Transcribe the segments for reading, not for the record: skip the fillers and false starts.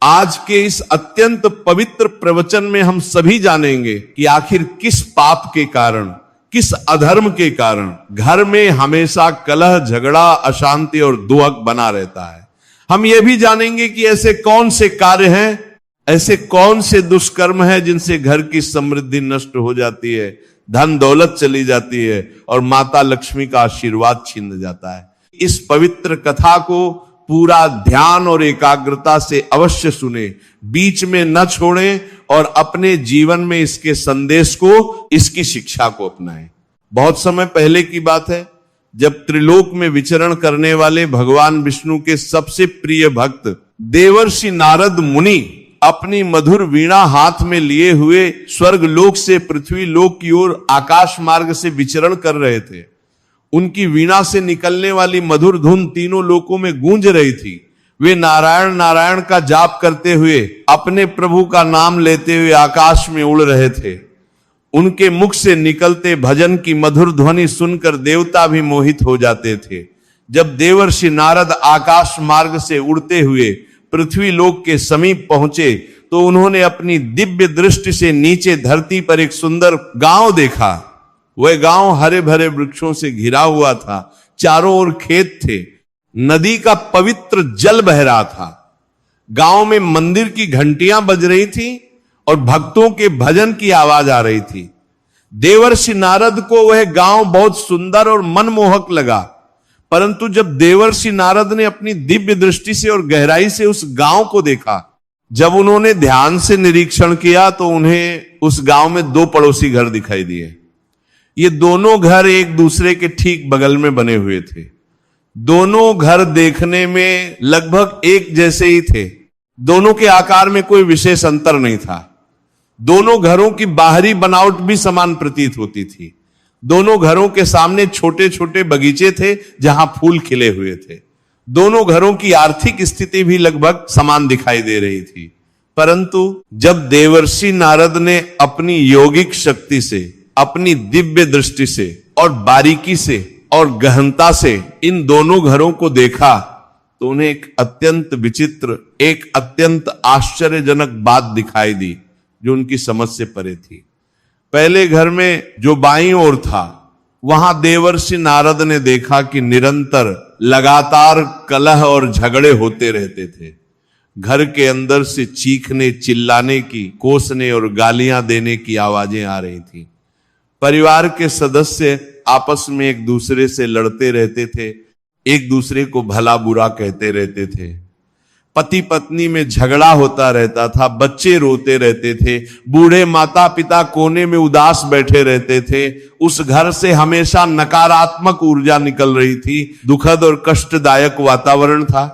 आज के इस अत्यंत पवित्र प्रवचन में हम सभी जानेंगे कि आखिर किस पाप के कारण, किस अधर्म के कारण घर में हमेशा कलह, झगड़ा, अशांति और दुहक बना रहता है। हम यह भी जानेंगे कि ऐसे कौन से कार्य हैं, ऐसे कौन से दुष्कर्म हैं जिनसे घर की समृद्धि नष्ट हो जाती है, धन दौलत चली जाती है और माता लक्ष्मी का आशीर्वाद छीन जाता है। इस पवित्र कथा को पूरा ध्यान और एकाग्रता से अवश्य सुने, बीच में न छोड़ें और अपने जीवन में इसके संदेश को, इसकी शिक्षा को अपनाएं। बहुत समय पहले की बात है, जब त्रिलोक में विचरण करने वाले भगवान विष्णु के सबसे प्रिय भक्त देवर्षि नारद मुनि अपनी मधुर वीणा हाथ में लिए हुए स्वर्ग लोक से पृथ्वी लोक की ओर आकाश मार्ग से विचरण कर रहे थे। उनकी वीणा से निकलने वाली मधुर धुन तीनों लोकों में गूंज रही थी। वे नारायण नारायण का जाप करते हुए, अपने प्रभु का नाम लेते हुए आकाश में उड़ रहे थे। उनके मुख से निकलते भजन की मधुर ध्वनि सुनकर देवता भी मोहित हो जाते थे। जब देवर्षि नारद आकाश मार्ग से उड़ते हुए पृथ्वी लोक के समीप पहुंचे तो उन्होंने अपनी दिव्य दृष्टि से नीचे धरती पर एक सुंदर गांव देखा। वह गांव हरे भरे वृक्षों से घिरा हुआ था, चारों ओर खेत थे, नदी का पवित्र जल बह रहा था। गांव में मंदिर की घंटियां बज रही थी और भक्तों के भजन की आवाज आ रही थी। देवर्षि नारद को वह गांव बहुत सुंदर और मनमोहक लगा, परंतु जब देवर्षि नारद ने अपनी दिव्य दृष्टि से और गहराई से उस गांव को देखा, जब उन्होंने ध्यान से निरीक्षण किया तो उन्हें उस गांव में दो पड़ोसी घर दिखाई दिए। ये दोनों घर एक दूसरे के ठीक बगल में बने हुए थे। दोनों घर देखने में लगभग एक जैसे ही थे। दोनों के आकार में कोई विशेष अंतर नहीं था। दोनों घरों की बाहरी बनावट भी समान प्रतीत होती थी। दोनों घरों के सामने छोटे छोटे बगीचे थे जहां फूल खिले हुए थे। दोनों घरों की आर्थिक स्थिति भी लगभग समान दिखाई दे रही थी। परंतु जब देवर्षि नारद ने अपनी योगिक शक्ति से, अपनी दिव्य दृष्टि से और बारीकी से और गहनता से इन दोनों घरों को देखा तो उन्हें एक अत्यंत विचित्र, एक अत्यंत आश्चर्यजनक बात दिखाई दी जो उनकी समझ से परे थी। पहले घर में जो बाईं ओर था, वहां देवर्षि नारद ने देखा कि निरंतर लगातार कलह और झगड़े होते रहते थे। घर के अंदर से चीखने, चिल्लाने की, कोसने और गालियां देने की आवाजें आ रही थी। परिवार के सदस्य आपस में एक दूसरे से लड़ते रहते थे, एक दूसरे को भला बुरा कहते रहते थे। पति पत्नी में झगड़ा होता रहता था, बच्चे रोते रहते थे, बूढ़े माता पिता कोने में उदास बैठे रहते थे। उस घर से हमेशा नकारात्मक ऊर्जा निकल रही थी, दुखद और कष्टदायक वातावरण था।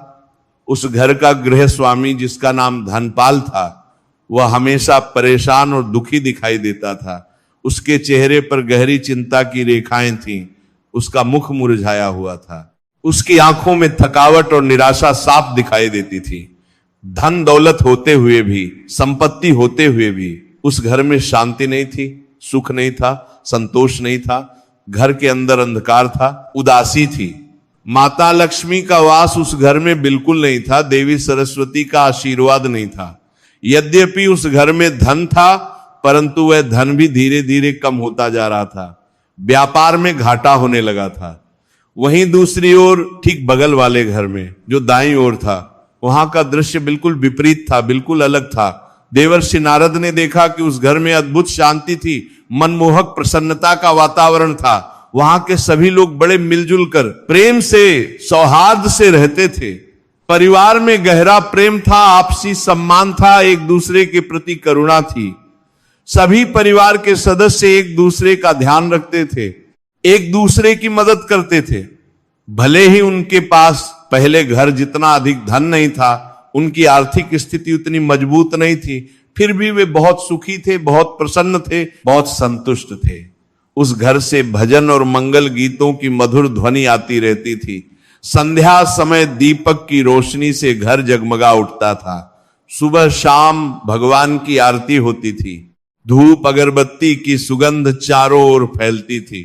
उस घर का गृह स्वामी, जिसका नाम धनपाल था, वह हमेशा परेशान और दुखी दिखाई देता था। उसके चेहरे पर गहरी चिंता की रेखाएं थीं। उसका मुख मुरझाया हुआ था। उसकी आंखों में थकावट और निराशा साफ दिखाई देती थी। धन दौलत होते हुए भी, संपत्ति होते हुए भी उस घर में शांति नहीं थी, सुख नहीं था, संतोष नहीं था। घर के अंदर अंधकार था, उदासी थी। माता लक्ष्मी का वास उस घर में बिल्कुल नहीं था। देवी सरस्वती का आशीर्वाद नहीं था। यद्यपि उस घर में धन था, परंतु वह धन भी धीरे धीरे कम होता जा रहा था। व्यापार में घाटा होने लगा था। वहीं दूसरी ओर ठीक बगल वाले घर में, जो दाईं ओर था, वहां का दृश्य बिल्कुल विपरीत था, बिल्कुल अलग था। देवर्षि नारद ने देखा कि उस घर में अद्भुत शांति थी, मनमोहक प्रसन्नता का वातावरण था। वहां के सभी लोग बड़े मिलजुल कर प्रेम से, सौहार्द से रहते थे। परिवार में गहरा प्रेम था, आपसी सम्मान था, एक दूसरे के प्रति करुणा थी। सभी परिवार के सदस्य एक दूसरे का ध्यान रखते थे, एक दूसरे की मदद करते थे। भले ही उनके पास पहले घर जितना अधिक धन नहीं था, उनकी आर्थिक स्थिति उतनी मजबूत नहीं थी, फिर भी वे बहुत सुखी थे, बहुत प्रसन्न थे, बहुत संतुष्ट थे। उस घर से भजन और मंगल गीतों की मधुर ध्वनि आती रहती थी। संध्या समय दीपक की रोशनी से घर जगमगा उठता था। सुबह शाम भगवान की आरती होती थी। धूप अगरबत्ती की सुगंध चारों ओर फैलती थी।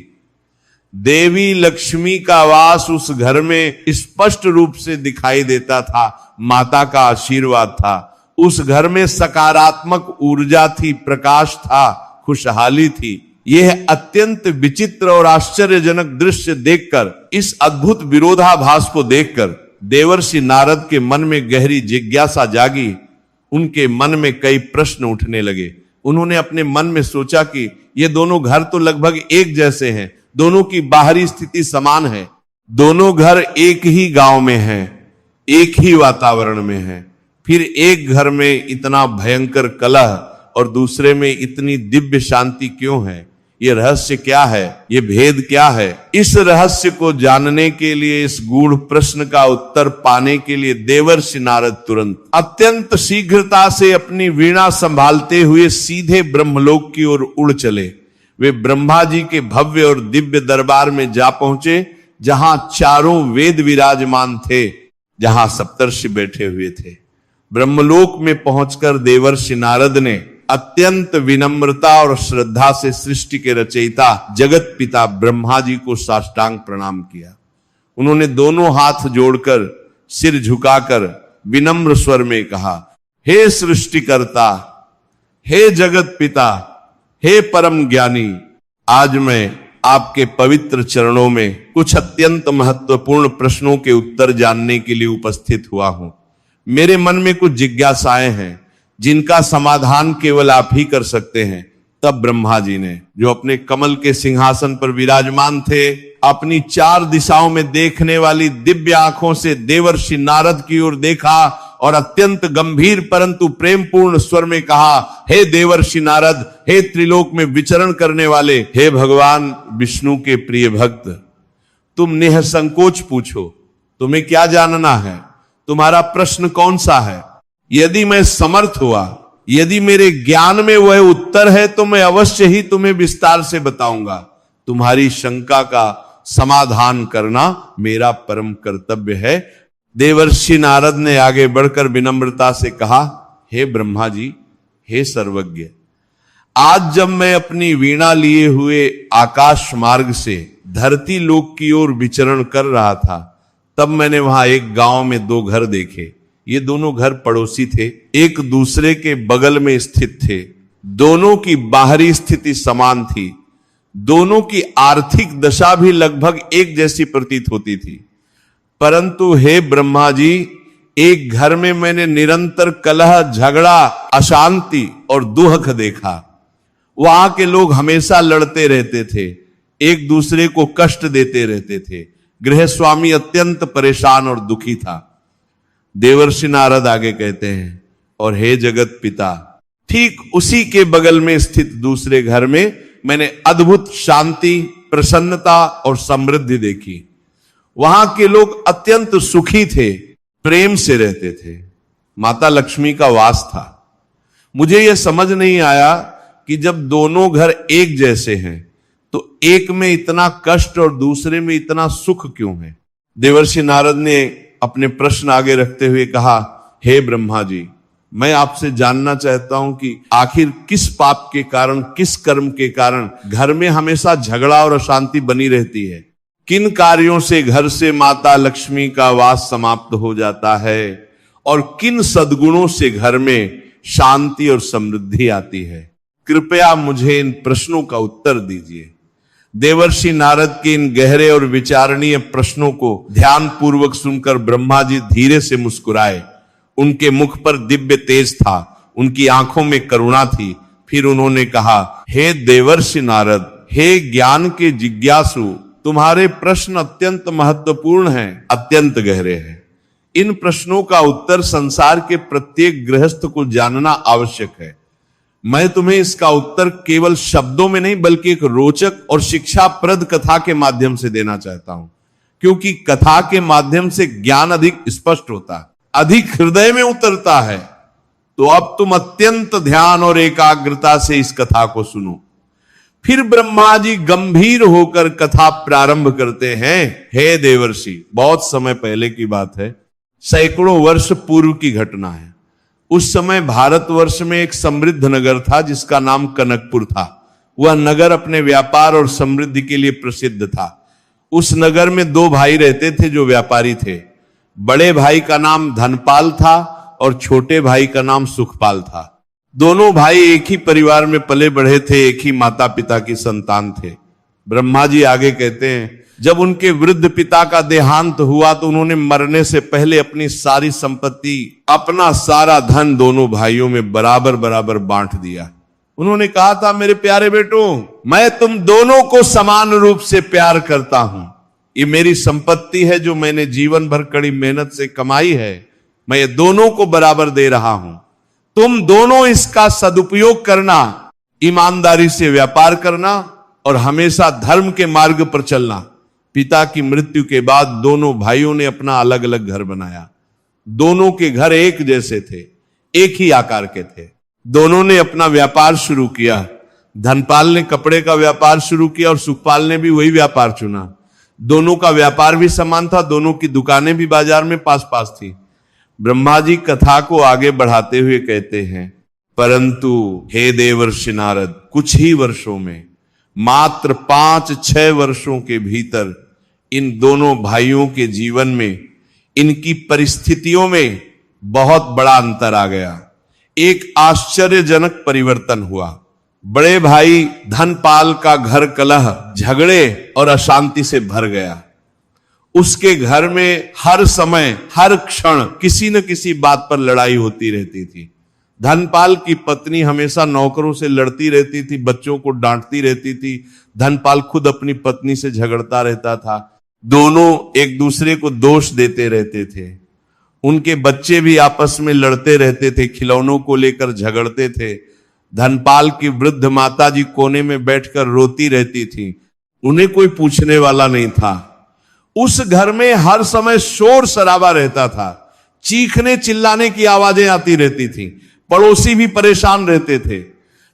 देवी लक्ष्मी का वास उस घर में स्पष्ट रूप से दिखाई देता था। माता का आशीर्वाद था। उस घर में सकारात्मक ऊर्जा थी, प्रकाश था, खुशहाली थी। यह अत्यंत विचित्र और आश्चर्यजनक दृश्य देखकर, इस अद्भुत विरोधाभास को देखकर देवर्षि नारद के मन में गहरी जिज्ञासा जागी। उनके मन में कई प्रश्न उठने लगे। उन्होंने अपने मन में सोचा कि ये दोनों घर तो लगभग एक जैसे हैं, दोनों की बाहरी स्थिति समान है, दोनों घर एक ही गांव में हैं, एक ही वातावरण में हैं, फिर एक घर में इतना भयंकर कलह और दूसरे में इतनी दिव्य शांति क्यों है? ये रहस्य क्या है? ये भेद क्या है? इस रहस्य को जानने के लिए, इस गूढ़ प्रश्न का उत्तर पाने के लिए देवर्षि नारद तुरंत अत्यंत शीघ्रता से अपनी वीणा संभालते हुए सीधे ब्रह्मलोक की ओर उड़ चले। वे ब्रह्मा जी के भव्य और दिव्य दरबार में जा पहुंचे, जहां चारों वेद विराजमान थे, जहां सप्तर्षि बैठे हुए थे। ब्रह्मलोक में पहुंचकर देवर्षि नारद ने अत्यंत विनम्रता और श्रद्धा से सृष्टि के रचयिता जगत पिता ब्रह्मा जी को साष्टांग प्रणाम किया। उन्होंने दोनों हाथ जोड़कर, सिर झुकाकर विनम्र स्वर में कहा, हे सृष्टिकर्ता, हे जगत पिता, हे परम ज्ञानी, आज मैं आपके पवित्र चरणों में कुछ अत्यंत महत्वपूर्ण प्रश्नों के उत्तर जानने के लिए उपस्थित हुआ हूं। मेरे मन में कुछ जिज्ञासाएं हैं जिनका समाधान केवल आप ही कर सकते हैं। तब ब्रह्मा जी ने, जो अपने कमल के सिंहासन पर विराजमान थे, अपनी चार दिशाओं में देखने वाली दिव्य आंखों से देवर्षि नारद की ओर देखा और अत्यंत गंभीर परंतु प्रेमपूर्ण स्वर में कहा, हे देवर्षि नारद, हे त्रिलोक में विचरण करने वाले, हे भगवान विष्णु के प्रिय भक्त, तुम निःसंकोच पूछो, तुम्हें क्या जानना है? तुम्हारा प्रश्न कौन सा है? यदि मैं समर्थ हुआ, यदि मेरे ज्ञान में वह उत्तर है, तो मैं अवश्य ही तुम्हें विस्तार से बताऊंगा। तुम्हारी शंका का समाधान करना मेरा परम कर्तव्य है। देवर्षि नारद ने आगे बढ़कर विनम्रता से कहा, हे ब्रह्मा जी, हे सर्वज्ञ, आज जब मैं अपनी वीणा लिए हुए आकाश मार्ग से धरती लोक की ओर विचरण कर रहा था, तब मैंने वहां एक गांव में दो घर देखे। ये दोनों घर पड़ोसी थे, एक दूसरे के बगल में स्थित थे। दोनों की बाहरी स्थिति समान थी, दोनों की आर्थिक दशा भी लगभग एक जैसी प्रतीत होती थी। परंतु हे ब्रह्मा जी, एक घर में मैंने निरंतर कलह, झगड़ा, अशांति और दुख देखा। वहां के लोग हमेशा लड़ते रहते थे, एक दूसरे को कष्ट देते रहते थे। गृहस्वामी अत्यंत परेशान और दुखी था। देवर्षि नारद आगे कहते हैं, और हे जगत पिता, ठीक उसी के बगल में स्थित दूसरे घर में मैंने अद्भुत शांति, प्रसन्नता और समृद्धि देखी। वहां के लोग अत्यंत सुखी थे, प्रेम से रहते थे, माता लक्ष्मी का वास था। मुझे यह समझ नहीं आया कि जब दोनों घर एक जैसे हैं, तो एक में इतना कष्ट और दूसरे में इतना सुख क्यों है? देवर्षि नारद ने अपने प्रश्न आगे रखते हुए कहा, हे ब्रह्मा जी, मैं आपसे जानना चाहता हूं कि आखिर किस पाप के कारण, किस कर्म के कारण घर में हमेशा झगड़ा और अशांति बनी रहती है? किन कार्यों से घर से माता लक्ष्मी का वास समाप्त हो जाता है और किन सद्गुणों से घर में शांति और समृद्धि आती है? कृपया मुझे इन प्रश्नों का उत्तर दीजिए। देवर्षि नारद के इन गहरे और विचारणीय प्रश्नों को ध्यान पूर्वक सुनकर ब्रह्मा जी धीरे से मुस्कुराए। उनके मुख पर दिव्य तेज था, उनकी आंखों में करुणा थी। फिर उन्होंने कहा, हे देवर्षि नारद, हे ज्ञान के जिज्ञासु, तुम्हारे प्रश्न अत्यंत महत्वपूर्ण हैं, अत्यंत गहरे हैं। इन प्रश्नों का उत्तर संसार के प्रत्येक गृहस्थ को जानना आवश्यक है। मैं तुम्हें इसका उत्तर केवल शब्दों में नहीं, बल्कि एक रोचक और शिक्षाप्रद कथा के माध्यम से देना चाहता हूं, क्योंकि कथा के माध्यम से ज्ञान अधिक स्पष्ट होता है, अधिक हृदय में उतरता है। तो अब तुम अत्यंत ध्यान और एकाग्रता से इस कथा को सुनो। फिर ब्रह्मा जी गंभीर होकर कथा प्रारंभ करते हैं। हे देवर्षि, बहुत समय पहले की बात है, सैकड़ों वर्ष पूर्व की घटना है। उस समय भारतवर्ष में एक समृद्ध नगर था जिसका नाम कनकपुर था। वह नगर अपने व्यापार और समृद्धि के लिए प्रसिद्ध था। उस नगर में दो भाई रहते थे जो व्यापारी थे। बड़े भाई का नाम धनपाल था और छोटे भाई का नाम सुखपाल था। दोनों भाई एक ही परिवार में पले बढ़े थे, एक ही माता पिता की संतान थे। ब्रह्मा जी आगे कहते हैं, जब उनके वृद्ध पिता का देहांत हुआ तो उन्होंने मरने से पहले अपनी सारी संपत्ति, अपना सारा धन दोनों भाइयों में बराबर बराबर बांट दिया। उन्होंने कहा था, मेरे प्यारे बेटों, मैं तुम दोनों को समान रूप से प्यार करता हूं। ये मेरी संपत्ति है जो मैंने जीवन भर कड़ी मेहनत से कमाई है, मैं ये दोनों को बराबर दे रहा हूं। तुम दोनों इसका सदुपयोग करना, ईमानदारी से व्यापार करना और हमेशा धर्म के मार्ग पर चलना। पिता की मृत्यु के बाद दोनों भाइयों ने अपना अलग अलग घर बनाया। दोनों के घर एक जैसे थे, एक ही आकार के थे। दोनों ने अपना व्यापार शुरू किया। धनपाल ने कपड़े का व्यापार शुरू किया और सुखपाल ने भी वही व्यापार चुना। दोनों का व्यापार भी समान था, दोनों की दुकानें भी बाजार में पास पास थी। ब्रह्मा जी कथा को आगे बढ़ाते हुए कहते हैं, परंतु हे देवर्षि नारद, कुछ ही वर्षों में, मात्र 5-6 वर्षों के भीतर इन दोनों भाइयों के जीवन में, इनकी परिस्थितियों में बहुत बड़ा अंतर आ गया। एक आश्चर्यजनक परिवर्तन हुआ। बड़े भाई धनपाल का घर कलह, झगड़े और अशांति से भर गया। उसके घर में हर समय, हर क्षण किसी न किसी बात पर लड़ाई होती रहती थी। धनपाल की पत्नी हमेशा नौकरों से लड़ती रहती थी, बच्चों को डांटती रहती थी। धनपाल खुद अपनी पत्नी से झगड़ता रहता था। दोनों एक दूसरे को दोष देते रहते थे। उनके बच्चे भी आपस में लड़ते रहते थे, खिलौनों को लेकर झगड़ते थे। धनपाल की वृद्ध माता जी कोने में बैठकर रोती रहती थी। उन्हें कोई पूछने वाला नहीं था। उस घर में हर समय शोर शराबा रहता था, चीखने चिल्लाने की आवाजें आती रहती थी। पड़ोसी भी परेशान रहते थे।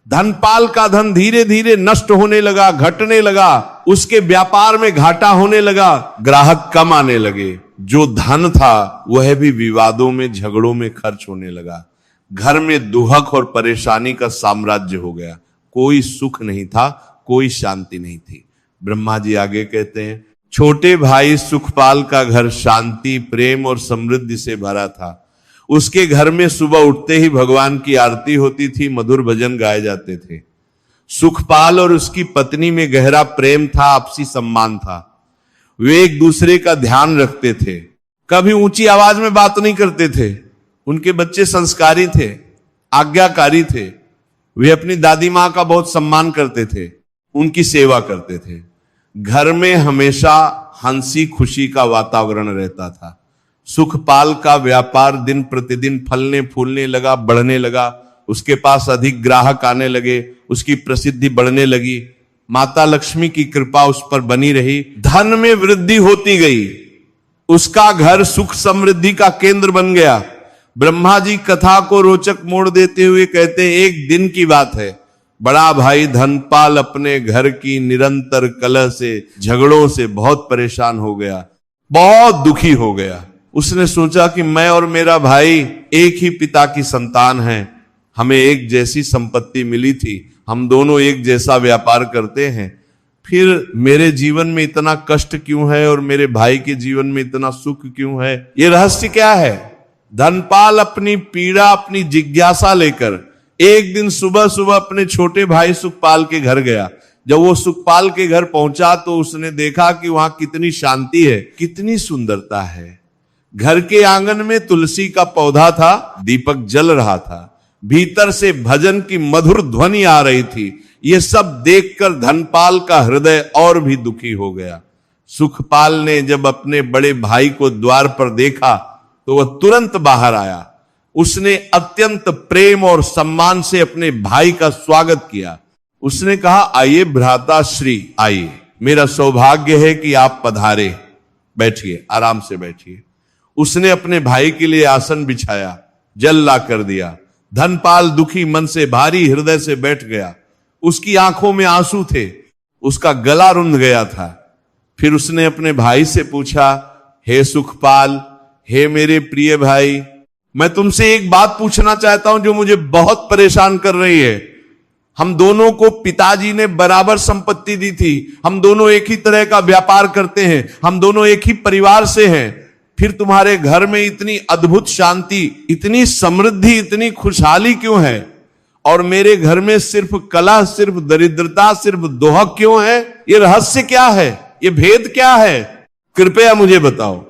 धनपाल का धन धीरे धीरे नष्ट होने लगा, घटने लगा। उसके व्यापार में घाटा होने लगा, ग्राहक कम आने लगे। जो धन था वह भी विवादों में, झगड़ों में खर्च होने लगा। घर में दुहक और परेशानी का साम्राज्य हो गया। कोई सुख नहीं था, कोई शांति नहीं थी। ब्रह्मा जी आगे कहते हैं, छोटे भाई सुखपाल का घर शांति, प्रेम और समृद्धि से भरा था। उसके घर में सुबह उठते ही भगवान की आरती होती थी, मधुर भजन गाए जाते थे। सुखपाल और उसकी पत्नी में गहरा प्रेम था, आपसी सम्मान था। वे एक दूसरे का ध्यान रखते थे, कभी ऊंची आवाज में बात नहीं करते थे। उनके बच्चे संस्कारी थे, आज्ञाकारी थे। वे अपनी दादी मां का बहुत सम्मान करते थे, उनकी सेवा करते थे। घर में हमेशा हंसी खुशी का वातावरण रहता था। सुखपाल का व्यापार दिन प्रतिदिन फलने फूलने लगा, बढ़ने लगा। उसके पास अधिक ग्राहक आने लगे, उसकी प्रसिद्धि बढ़ने लगी। माता लक्ष्मी की कृपा उस पर बनी रही। धन में वृद्धि होती गई। उसका घर सुख समृद्धि का केंद्र बन गया। ब्रह्मा जी कथा को रोचक मोड़ देते हुए कहते हैं, एक दिन की बात है, बड़ा भाई धनपाल अपने घर की निरंतर कलह से, झगड़ों से बहुत परेशान हो गया, बहुत दुखी हो गया। उसने सोचा कि मैं और मेरा भाई एक ही पिता की संतान हैं, हमें एक जैसी संपत्ति मिली थी, हम दोनों एक जैसा व्यापार करते हैं, फिर मेरे जीवन में इतना कष्ट क्यों है और मेरे भाई के जीवन में इतना सुख क्यों है? ये रहस्य क्या है? धनपाल अपनी पीड़ा, अपनी जिज्ञासा लेकर एक दिन सुबह सुबह अपने छोटे भाई सुखपाल के घर गया। जब वो सुखपाल के घर पहुंचा तो उसने देखा कि वहां कितनी शांति है, कितनी सुंदरता है। घर के आंगन में तुलसी का पौधा था, दीपक जल रहा था, भीतर से भजन की मधुर ध्वनि आ रही थी। ये सब देखकर धनपाल का हृदय और भी दुखी हो गया। सुखपाल ने जब अपने बड़े भाई को द्वार पर देखा तो वह तुरंत बाहर आया। उसने अत्यंत प्रेम और सम्मान से अपने भाई का स्वागत किया। उसने कहा, आइए भ्राता श्री, आइए, मेरा सौभाग्य है कि आप पधारे, बैठिए, आराम से बैठिए। उसने अपने भाई के लिए आसन बिछाया, जल ला कर दिया। धनपाल दुखी मन से, भारी हृदय से बैठ गया। उसकी आंखों में आंसू थे, उसका गला रुंध गया था। फिर उसने अपने भाई से पूछा, हे सुखपाल, हे मेरे प्रिय भाई, मैं तुमसे एक बात पूछना चाहता हूं जो मुझे बहुत परेशान कर रही है। हम दोनों को पिताजी ने बराबर संपत्ति दी थी, हम दोनों एक ही तरह का व्यापार करते हैं, हम दोनों एक ही परिवार से हैं, फिर तुम्हारे घर में इतनी अद्भुत शांति, इतनी समृद्धि, इतनी खुशहाली क्यों है? और मेरे घर में सिर्फ कलह, सिर्फ दरिद्रता, सिर्फ दोहक क्यों है? ये रहस्य क्या है? ये भेद क्या है? कृपया मुझे बताओ।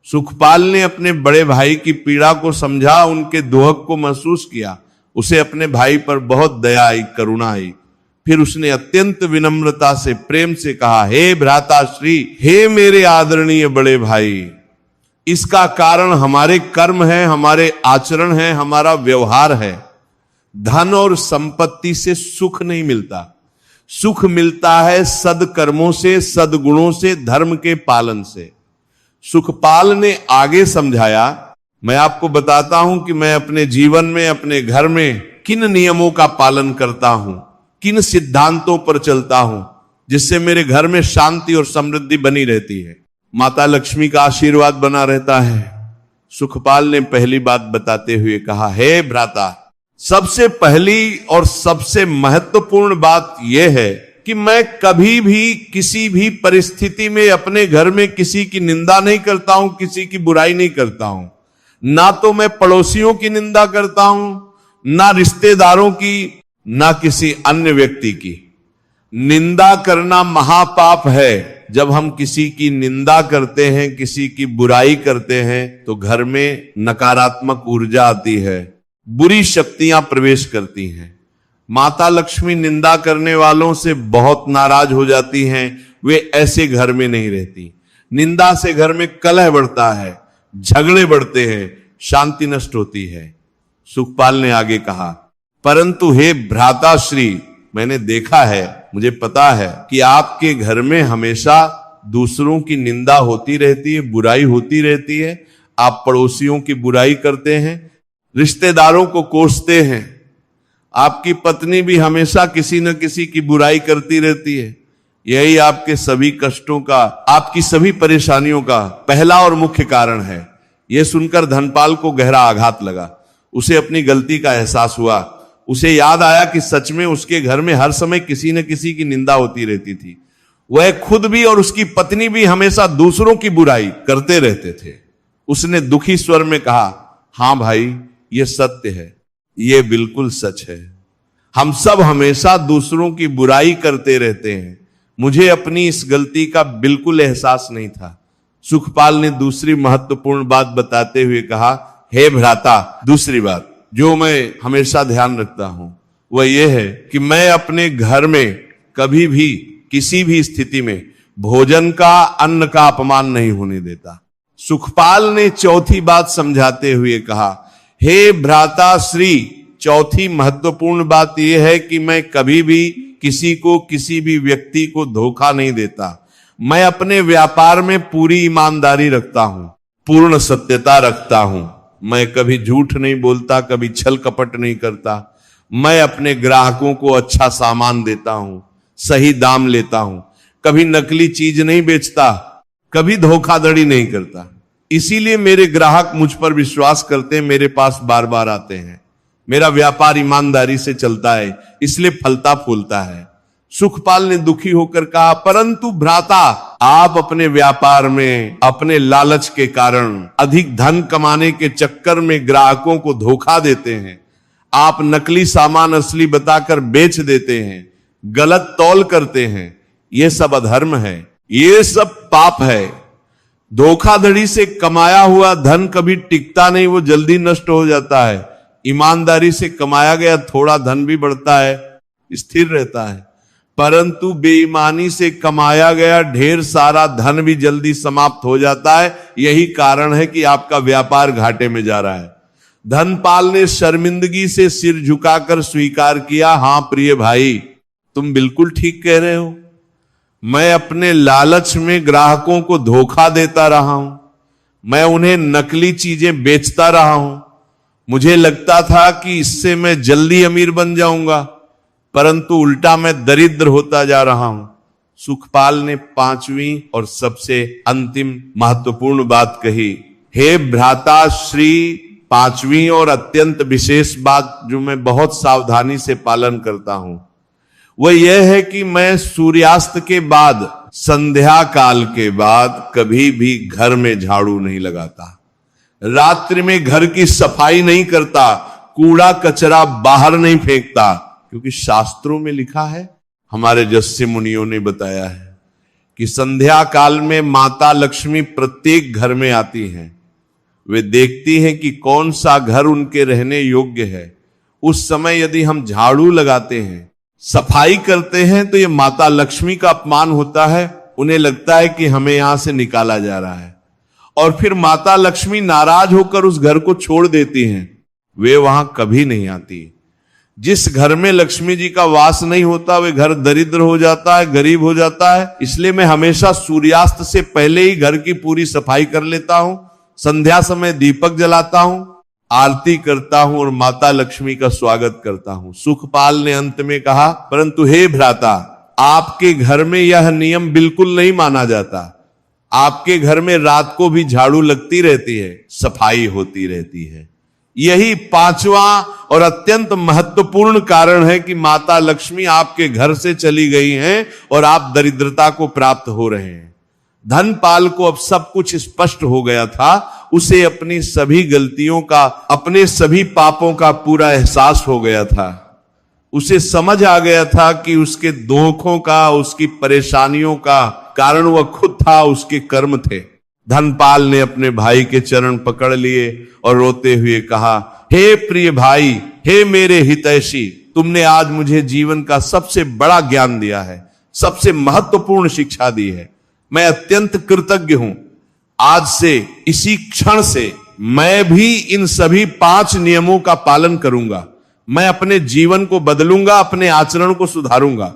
सुखपाल ने अपने बड़े भाई की पीड़ा को समझा, उनके दोहक को महसूस किया। उसे अपने भाई पर बहुत दया आई, करुणा आई। फिर उसने अत्यंत विनम्रता से, प्रेम से कहा, हे भ्राताश्री, हे मेरे आदरणीय बड़े भाई, इसका कारण हमारे कर्म है, हमारे आचरण है, हमारा व्यवहार है। धन और संपत्ति से सुख नहीं मिलता। सुख मिलता है सदकर्मों से, सदगुणों से, धर्म के पालन से। सुखपाल ने आगे समझाया, मैं आपको बताता हूं कि मैं अपने जीवन में, अपने घर में किन नियमों का पालन करता हूं, किन सिद्धांतों पर चलता हूं, जिससे मेरे घर में शांति और समृद्धि बनी रहती है, माता लक्ष्मी का आशीर्वाद बना रहता है। सुखपाल ने पहली बात बताते हुए कहा, हे भ्राता, सबसे पहली और सबसे महत्वपूर्ण बात यह है कि मैं कभी भी किसी भी परिस्थिति में अपने घर में किसी की निंदा नहीं करता हूं, किसी की बुराई नहीं करता हूं। ना तो मैं पड़ोसियों की निंदा करता हूं, ना रिश्तेदारों की, ना किसी अन्य व्यक्ति की। निंदा करना महापाप है। जब हम किसी की निंदा करते हैं, किसी की बुराई करते हैं, तो घर में नकारात्मक ऊर्जा आती है, बुरी शक्तियां प्रवेश करती हैं। माता लक्ष्मी निंदा करने वालों से बहुत नाराज हो जाती हैं। वे ऐसे घर में नहीं रहती। निंदा से घर में कलह बढ़ता है, झगड़े बढ़ते हैं, शांति नष्ट होती है। सुखपाल ने आगे कहा, परंतु हे भ्राताश्री, मैंने देखा है, मुझे पता है कि आपके घर में हमेशा दूसरों की निंदा होती रहती है, बुराई होती रहती है। आप पड़ोसियों की बुराई करते हैं, रिश्तेदारों को कोसते हैं। आपकी पत्नी भी हमेशा किसी न किसी की बुराई करती रहती है। यही आपके सभी कष्टों का, आपकी सभी परेशानियों का पहला और मुख्य कारण है। यह सुनकर धनपाल को गहरा आघात लगा। उसे अपनी गलती का एहसास हुआ। उसे याद आया कि सच में उसके घर में हर समय किसी न किसी की निंदा होती रहती थी। वह खुद भी और उसकी पत्नी भी हमेशा दूसरों की बुराई करते रहते थे। उसने दुखी स्वर में कहा, हां भाई, यह सत्य है, यह बिल्कुल सच है। हम सब हमेशा दूसरों की बुराई करते रहते हैं। मुझे अपनी इस गलती का बिल्कुल एहसास नहीं था। सुखपाल ने दूसरी महत्वपूर्ण बात बताते हुए कहा, हे भ्राता, दूसरी बात जो मैं हमेशा ध्यान रखता हूं वह यह है कि मैं अपने घर में कभी भी किसी भी स्थिति में भोजन का, अन्न का अपमान नहीं होने देता। सुखपाल ने चौथी बात समझाते हुए कहा, हे भ्राता श्री, चौथी महत्वपूर्ण बात यह है कि मैं कभी भी किसी को, किसी भी व्यक्ति को धोखा नहीं देता। मैं अपने व्यापार में पूरी ईमानदारी रखता हूं, पूर्ण सत्यता रखता हूं। मैं कभी झूठ नहीं बोलता, कभी छल कपट नहीं करता। मैं अपने ग्राहकों को अच्छा सामान देता हूं, सही दाम लेता हूं, कभी नकली चीज नहीं बेचता, कभी धोखाधड़ी नहीं करता। इसीलिए मेरे ग्राहक मुझ पर विश्वास करते हैं, मेरे पास बार बार आते हैं। मेरा व्यापार ईमानदारी से चलता है, इसलिए फलता फूलता है। सुखपाल ने दुखी होकर कहा, परंतु भ्राता, आप अपने व्यापार में अपने लालच के कारण, अधिक धन कमाने के चक्कर में ग्राहकों को धोखा देते हैं। आप नकली सामान असली बताकर बेच देते हैं, गलत तौल करते हैं। यह सब अधर्म है, ये सब पाप है। धोखाधड़ी से कमाया हुआ धन कभी टिकता नहीं, वो जल्दी नष्ट हो जाता है। ईमानदारी से कमाया गया थोड़ा धन भी बढ़ता है, स्थिर रहता है। परंतु बेईमानी से कमाया गया ढेर सारा धन भी जल्दी समाप्त हो जाता है। यही कारण है कि आपका व्यापार घाटे में जा रहा है। धनपाल ने शर्मिंदगी से सिर झुकाकर स्वीकार किया, हां प्रिय भाई, तुम बिल्कुल ठीक कह रहे हो। मैं अपने लालच में ग्राहकों को धोखा देता रहा हूं, मैं उन्हें नकली चीजें बेचता रहा हूं। मुझे लगता था कि इससे मैं जल्दी अमीर बन जाऊंगा, परंतु उल्टा मैं दरिद्र होता जा रहा हूं। सुखपाल ने पांचवी और सबसे अंतिम महत्वपूर्ण बात कही, हे भ्राता श्री, पांचवी और अत्यंत विशेष बात जो मैं बहुत सावधानी से पालन करता हूं वह यह है कि मैं सूर्यास्त के बाद, संध्या काल के बाद कभी भी घर में झाड़ू नहीं लगाता, रात्रि में घर की सफाई नहीं करता, कूड़ा कचरा बाहर नहीं फेंकता, क्योंकि शास्त्रों में लिखा है, हमारे जस्सी मुनियों ने बताया है कि संध्या काल में माता लक्ष्मी प्रत्येक घर में आती हैं। वे देखती हैं कि कौन सा घर उनके रहने योग्य है। उस समय यदि हम झाड़ू लगाते हैं, सफाई करते हैं, तो ये माता लक्ष्मी का अपमान होता है। उन्हें लगता है कि हमें यहां से निकाला जा रहा है, और फिर माता लक्ष्मी नाराज होकर उस घर को छोड़ देती हैं। वे वहां कभी नहीं आती। जिस घर में लक्ष्मी जी का वास नहीं होता, वे घर दरिद्र हो जाता है, गरीब हो जाता है। इसलिए मैं हमेशा सूर्यास्त से पहले ही घर की पूरी सफाई कर लेता हूं, संध्या समय दीपक जलाता हूं, आरती करता हूं और माता लक्ष्मी का स्वागत करता हूं। सुखपाल ने अंत में कहा, परंतु हे भ्राता, आपके घर में यह नियम बिल्कुल नहीं माना जाता। आपके घर में रात को भी झाड़ू लगती रहती है, सफाई होती रहती है। यही पांचवा और अत्यंत महत्वपूर्ण कारण है कि माता लक्ष्मी आपके घर से चली गई हैं और आप दरिद्रता को प्राप्त हो रहे हैं। धनपाल को अब सब कुछ स्पष्ट हो गया था। उसे अपनी सभी गलतियों का, अपने सभी पापों का पूरा एहसास हो गया था। उसे समझ आ गया था कि उसके धोखों का, उसकी परेशानियों का कारण वह खुद था, उसके कर्म थे। धनपाल ने अपने भाई के चरण पकड़ लिए और रोते हुए कहा, हे प्रिय भाई, हे मेरे हितैषी, तुमने आज मुझे जीवन का सबसे बड़ा ज्ञान दिया है, सबसे महत्वपूर्ण शिक्षा दी है। मैं अत्यंत कृतज्ञ हूं। आज से, इसी क्षण से मैं भी इन सभी 5 नियमों का पालन करूंगा। मैं अपने जीवन को बदलूंगा, अपने आचरण को सुधारूंगा।